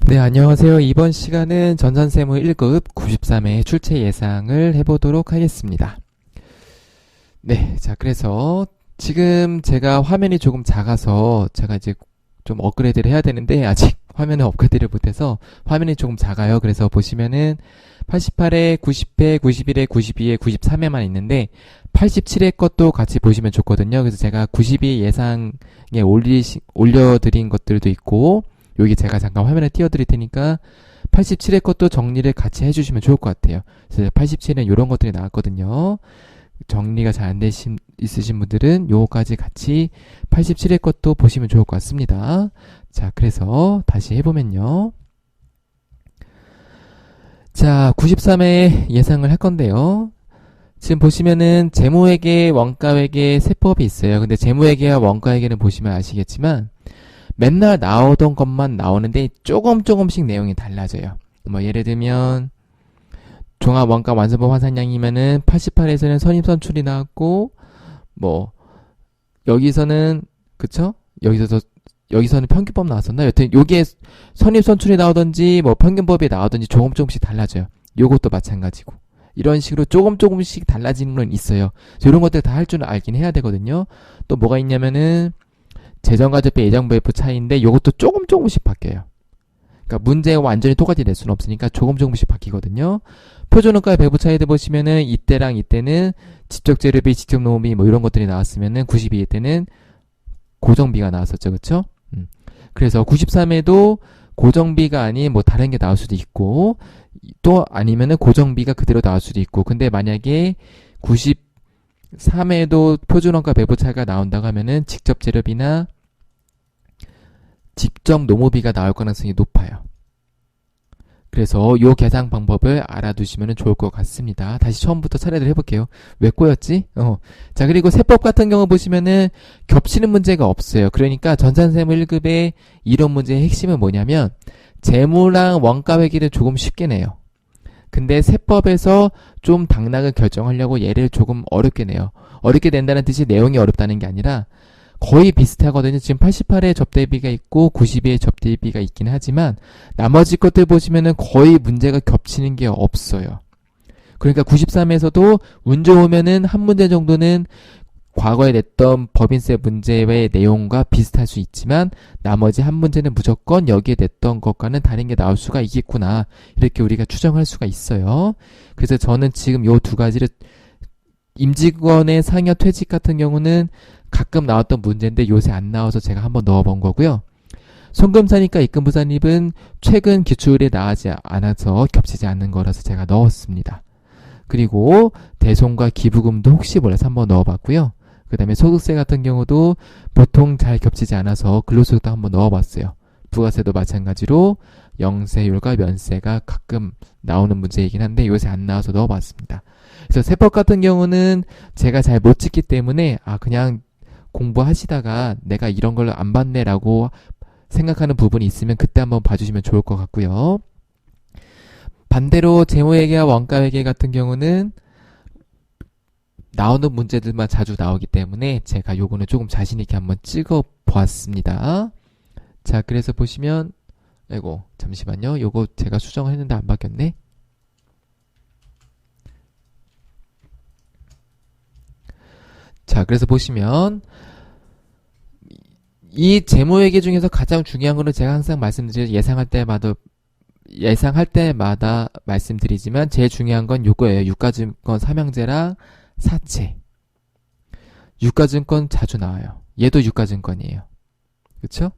네, 안녕하세요. 이번 시간은 전산세무 1급 93회 출제 예상을 해보도록 하겠습니다. 네, 자, 그래서 지금 제가 화면이 조금 작아서 제가 이제 좀 업그레이드를 해야 되는데 아직 화면을 업그레이드를 못해서 화면이 조금 작아요. 그래서 보시면은 88회, 90회, 91회, 92회, 93회만 있는데 87회 것도 같이 보시면 좋거든요. 그래서 제가 92 예상에 올려드린 것들도 있고 여기 제가 잠깐 화면에 띄워드릴 테니까 87회 것도 정리를 같이 해주시면 좋을 것 같아요. 그래서 87회는 이런 것들이 나왔거든요. 정리가 잘 안 있으신 분들은 요거까지 같이 87회 것도 보시면 좋을 것 같습니다. 자, 그래서 다시 해보면요. 자, 93회 예상을 할 건데요. 지금 보시면은 재무회계, 원가회계 세법이 있어요. 근데 재무회계와 원가회계는 보시면 아시겠지만 맨날 나오던 것만 나오는데 조금씩 내용이 달라져요. 뭐 예를 들면 종합원가완성법 환산량이면은 88에서는 선입선출이 나왔고 뭐 여기서는 그쵸? 여기서는 평균법 나왔었나? 여튼 요게 선입선출이 나오던지 뭐 평균법이 나오던지 조금씩 달라져요. 요것도 마찬가지고 이런 식으로 조금씩 달라지는 건 있어요. 이런 것들 다 할 줄 알긴 해야 되거든요. 또 뭐가 있냐면은 재정가족비 예정부F 차이인데 요것도 조금씩 바뀌어요. 그러니까 문제가 완전히 똑같이 낼 수는 없으니까 조금씩 바뀌거든요. 표준원가의 배부 차이들 보시면은 이때랑 이때는 직접재료비, 직접노무비 뭐 이런 것들이 나왔으면은 92회 때는 고정비가 나왔었죠. 그쵸? 그래서 93회도 고정비가 아닌 뭐 다른 게 나올 수도 있고 또 아니면은 고정비가 그대로 나올 수도 있고 근데 만약에 93회도 표준원가 배부 차이가 나온다고 하면은 직접재료비나 직접 노무비가 나올 가능성이 높아요. 그래서 요 계산 방법을 알아두시면 좋을 것 같습니다. 다시 처음부터 차례를 해볼게요. 왜 꼬였지? 자, 그리고 세법 같은 경우 보시면은 겹치는 문제가 없어요. 그러니까 전산세무 1급의 이론 문제의 핵심은 뭐냐면 재무랑 원가회계를 조금 쉽게 내요. 근데 세법에서 좀 당락을 결정하려고 얘를 조금 어렵게 내요. 어렵게 낸다는 뜻이 내용이 어렵다는 게 아니라 거의 비슷하거든요. 지금 88회 접대비가 있고 92회 접대비가 있긴 하지만 나머지 것들 보시면은 거의 문제가 겹치는 게 없어요. 그러니까 93에서도 운 좋으면은 한 문제 정도는 과거에 냈던 법인세 문제의 내용과 비슷할 수 있지만 나머지 한 문제는 무조건 여기에 냈던 것과는 다른 게 나올 수가 있겠구나. 이렇게 우리가 추정할 수가 있어요. 그래서 저는 지금 요 두 가지를 임직원의 상여 퇴직 같은 경우는 가끔 나왔던 문제인데 요새 안 나와서 제가 한번 넣어본 거고요. 송금사니까 입금부산입은 최근 기출에 나오지 않아서 겹치지 않는 거라서 제가 넣었습니다. 그리고 대손과 기부금도 혹시 몰라서 한번 넣어봤고요. 그 다음에 소득세 같은 경우도 보통 잘 겹치지 않아서 근로소득도 한번 넣어봤어요. 부가세도 마찬가지로 영세율과 면세가 가끔 나오는 문제이긴 한데 요새 안 나와서 넣어봤습니다. 그래서 세법 같은 경우는 제가 잘 못 찍기 때문에 그냥 공부하시다가 내가 이런 걸 안 봤네 라고 생각하는 부분이 있으면 그때 한번 봐주시면 좋을 것 같고요. 반대로 재무회계와 원가회계 같은 경우는 나오는 문제들만 자주 나오기 때문에 제가 요거는 조금 자신있게 한번 찍어 보았습니다. 자, 그래서 보시면 잠시만요. 요거 제가 수정을 했는데 안 바뀌었네. 자, 그래서 보시면 이 재무회계 중에서 가장 중요한 거는 제가 항상 예상할 때마다 말씀드리지만 제일 중요한 건 요거예요. 유가증권 삼형제랑 사채. 유가증권 자주 나와요. 얘도 유가증권이에요. 그쵸?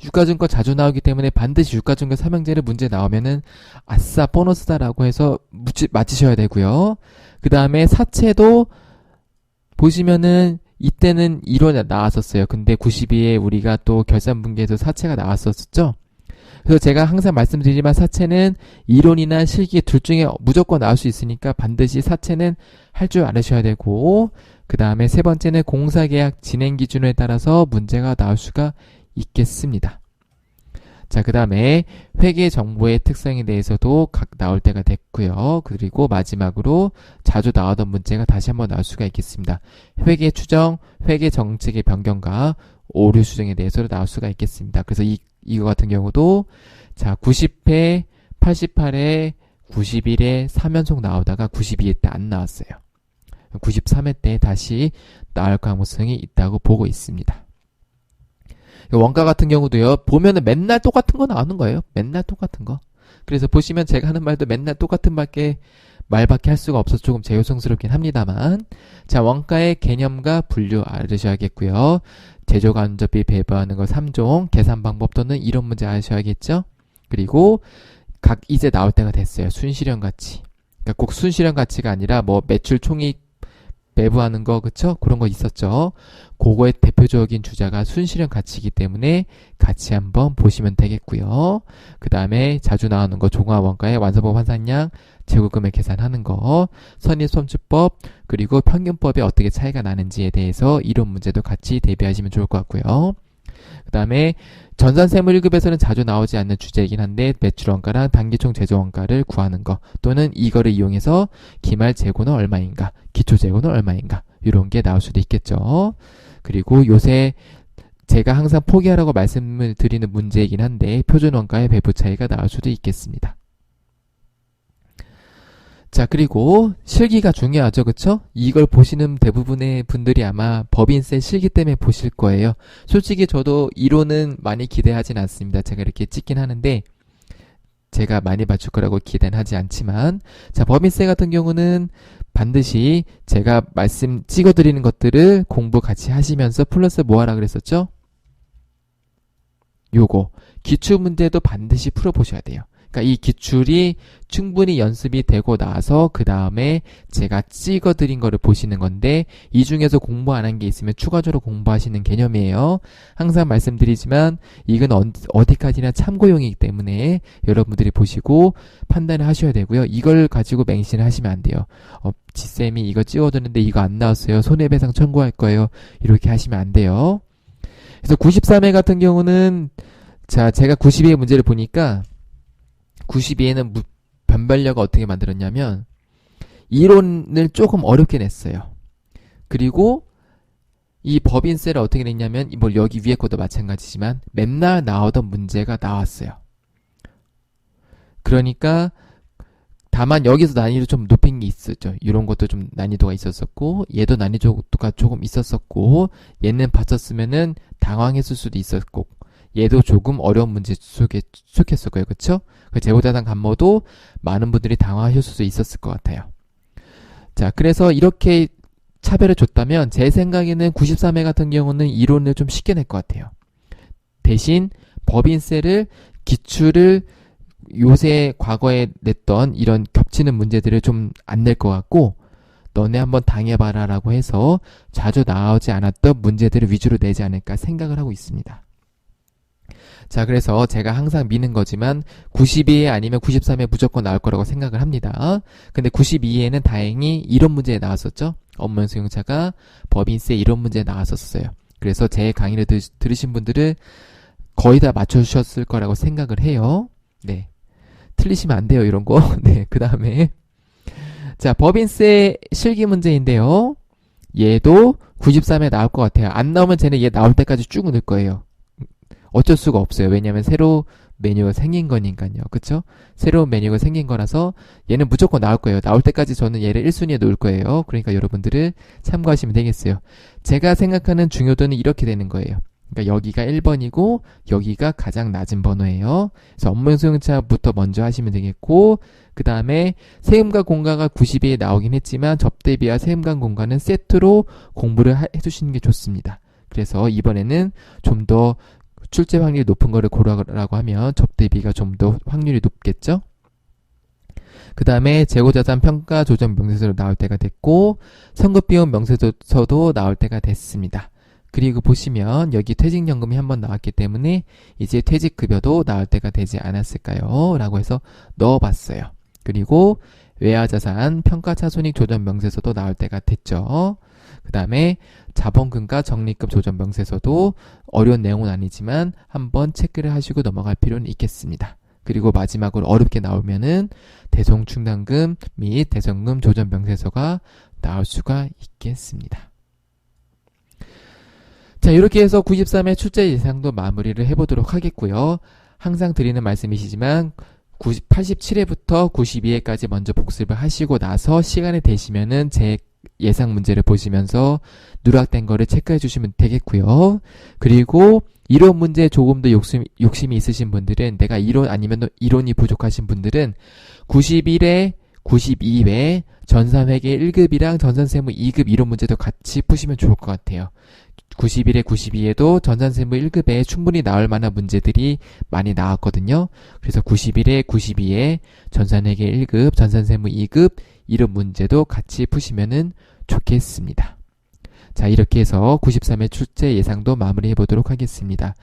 유가증권 자주 나오기 때문에 반드시 유가증권 삼형제를 문제 나오면은 아싸 보너스다라고 해서 맞히셔야 되고요. 그 다음에 사채도 보시면은 이때는 1원 나왔었어요. 근데 92에 우리가 또 결산분기에도 사채가 나왔었죠. 그래서 제가 항상 말씀드리지만 사채는 이론이나 실기 둘 중에 무조건 나올 수 있으니까 반드시 사채는 할 줄 알으셔야 되고 그 다음에 세 번째는 공사계약 진행 기준에 따라서 문제가 나올 수가 있겠습니다. 자, 그 다음에 회계 정보의 특성에 대해서도 각 나올 때가 됐고요. 그리고 마지막으로 자주 나오던 문제가 다시 한번 나올 수가 있겠습니다. 회계 추정, 회계 정책의 변경과 오류 수정에 대해서도 나올 수가 있겠습니다. 그래서 이거 같은 경우도 자, 90회, 88회, 91회 3연속 나오다가 92회 때 안 나왔어요. 93회 때 다시 나올 가능성이 있다고 보고 있습니다. 원가 같은 경우도요, 보면은 맨날 똑같은 거 나오는 거예요. 맨날 똑같은 거. 그래서 보시면 제가 하는 말도 맨날 똑같은 말밖에 할 수가 없어서 조금 재요성스럽긴 합니다만, 자, 원가의 개념과 분류 알으셔야겠고요. 제조간접비 배분하는 거 3종, 계산 방법 또는 이론 문제 아셔야겠죠? 그리고 각 이제 나올 때가 됐어요. 순실현 가치. 그러니까 꼭 순실현 가치가 아니라 뭐 매출 총익 배분하는 거, 그쵸? 그런 거 있었죠. 그거의 대표적인 주자가 순실현 가치이기 때문에 같이 한번 보시면 되겠고요. 그 다음에 자주 나오는 거 종합원가의 완성법 환산량, 재고금액 계산하는 거, 선입선출법, 그리고 평균법에 어떻게 차이가 나는지에 대해서 이론 문제도 같이 대비하시면 좋을 것 같고요. 그 다음에 전산세무 1급에서는 자주 나오지 않는 주제이긴 한데 매출원가랑 단기총 제조원가를 구하는 거, 또는 이거를 이용해서 기말 재고는 얼마인가, 기초재고는 얼마인가, 이런 게 나올 수도 있겠죠. 그리고 요새 제가 항상 포기하라고 말씀을 드리는 문제이긴 한데 표준원가의 배부 차이가 나올 수도 있겠습니다. 자, 그리고 실기가 중요하죠. 그쵸? 이걸 보시는 대부분의 분들이 아마 법인세 실기 때문에 보실 거예요. 솔직히 저도 이론은 많이 기대하진 않습니다. 제가 이렇게 찍긴 하는데 제가 많이 맞출 거라고 기대는 하지 않지만, 자, 법인세 같은 경우는 반드시 제가 찍어드리는 것들을 공부 같이 하시면서 플러스 뭐 하라 그랬었죠? 요거 기출문제도 반드시 풀어보셔야 돼요. 그러니까 이 기출이 충분히 연습이 되고 나서 그 다음에 제가 찍어드린 거를 보시는 건데, 이 중에서 공부 안 한 게 있으면 추가적으로 공부하시는 개념이에요. 항상 말씀드리지만 이건 어디까지나 참고용이기 때문에 여러분들이 보시고 판단을 하셔야 되고요. 이걸 가지고 맹신을 하시면 안 돼요. 지쌤이 이거 찍어줬는데 이거 안 나왔어요. 손해배상 청구할 거예요. 이렇게 하시면 안 돼요. 그래서 93회 같은 경우는, 자, 제가 92회 문제를 보니까 92회는 변별력을 어떻게 만들었냐면 이론을 조금 어렵게 냈어요. 그리고 이 법인세를 어떻게 냈냐면, 뭐 여기 위에 것도 마찬가지지만 맨날 나오던 문제가 나왔어요. 그러니까 다만 여기서 난이도 좀 높인 게 있었죠. 이런 것도 좀 난이도가 있었었고, 얘도 난이도가 조금 있었었고, 얘는 봤었으면은 당황했을 수도 있었고, 얘도 조금 어려운 문제 속에 속했을 거예요. 그쵸? 그 재고자산 감모도 많은 분들이 당황하실 수 있었을 것 같아요. 자, 그래서 이렇게 차별을 줬다면 제 생각에는 93회 같은 경우는 이론을 좀 쉽게 낼 것 같아요. 대신 법인세를, 기출을 요새 과거에 냈던 이런 겹치는 문제들을 좀 안 낼 것 같고, 너네 한번 당해봐라 라고 해서 자주 나오지 않았던 문제들을 위주로 내지 않을까 생각을 하고 있습니다. 자, 그래서 제가 항상 미는 거지만 92회 아니면 93회 무조건 나올 거라고 생각을 합니다. 근데 92회에는 다행히 이론 문제에 나왔었죠. 업무 수용자가 법인세 이론 문제에 나왔었어요. 그래서 제 강의를 들으신 분들은 거의 다 맞춰주셨을 거라고 생각을 해요. 네, 틀리시면 안 돼요, 이런 거. 네, 그 다음에 자, 법인세 실기 문제인데요. 얘도 93회 나올 것 같아요. 안 나오면 쟤는 얘 나올 때까지 쭉 넣을 거예요. 어쩔 수가 없어요. 왜냐면 새로 메뉴가 생긴 거니까요. 그쵸? 새로운 메뉴가 생긴 거라서 얘는 무조건 나올 거예요. 나올 때까지 저는 얘를 1순위에 놓을 거예요. 그러니까 여러분들은 참고하시면 되겠어요. 제가 생각하는 중요도는 이렇게 되는 거예요. 그러니까 여기가 1번이고 여기가 가장 낮은 번호예요. 그래서 업무 수용자부터 먼저 하시면 되겠고, 그 다음에 세금과 공과가 90회에 나오긴 했지만 접대비와 세금과 공과는 세트로 공부를 해주시는 게 좋습니다. 그래서 이번에는 좀 더 출제 확률이 높은 거를 고르라고 하면 접대비가 좀 더 확률이 높겠죠? 그 다음에 재고자산 평가 조정 명세서로 나올 때가 됐고, 선급비용 명세서도 나올 때가 됐습니다. 그리고 보시면 여기 퇴직연금이 한번 나왔기 때문에 이제 퇴직급여도 나올 때가 되지 않았을까요? 라고 해서 넣어봤어요. 그리고 외화자산 평가차손익 조정 명세서도 나올 때가 됐죠. 그 다음에 자본금과 적립금 조정 명세서도 어려운 내용은 아니지만 한번 체크를 하시고 넘어갈 필요는 있겠습니다. 그리고 마지막으로 어렵게 나오면은 대송충당금 및 대성금 조정 명세서가 나올 수가 있겠습니다. 자, 이렇게 해서 93회 출제 예상도 마무리를 해보도록 하겠고요. 항상 드리는 말씀이시지만 87회부터 92회까지 먼저 복습을 하시고 나서 시간이 되시면은 제 예상 문제를 보시면서 누락된 거를 체크해 주시면 되겠고요. 그리고 이론 문제에 조금 더 욕심이 있으신 분들은, 내가 이론 아니면 이론이 부족하신 분들은 91회, 92회 전산회계 1급이랑 전산세무 2급 이론 문제도 같이 푸시면 좋을 것 같아요. 91회, 92회도 전산세무 1급에 충분히 나올 만한 문제들이 많이 나왔거든요. 그래서 91회, 92회 전산회계 1급, 전산세무 2급 이론 문제도 같이 푸시면 좋겠습니다. 자, 이렇게 해서 93회 출제 예상도 마무리해 보도록 하겠습니다.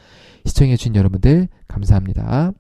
시청해주신 여러분들 감사합니다.